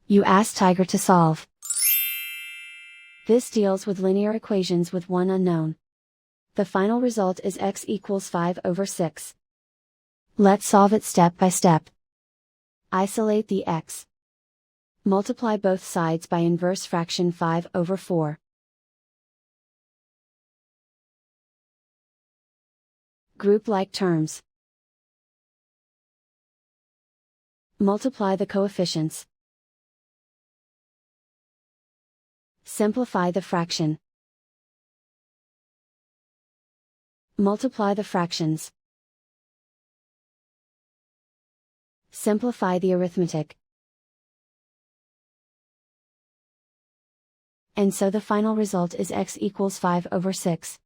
You ask Tiger to solve. This deals with linear equations with one unknown. The final result is x equals 5/6. Let's solve it step by step. Isolate the x. Multiply both sides by inverse fraction 5/4. Group like terms. Multiply the coefficients. Simplify the fraction. Multiply the fractions. Simplify the arithmetic. And so the final result is x equals 5/6.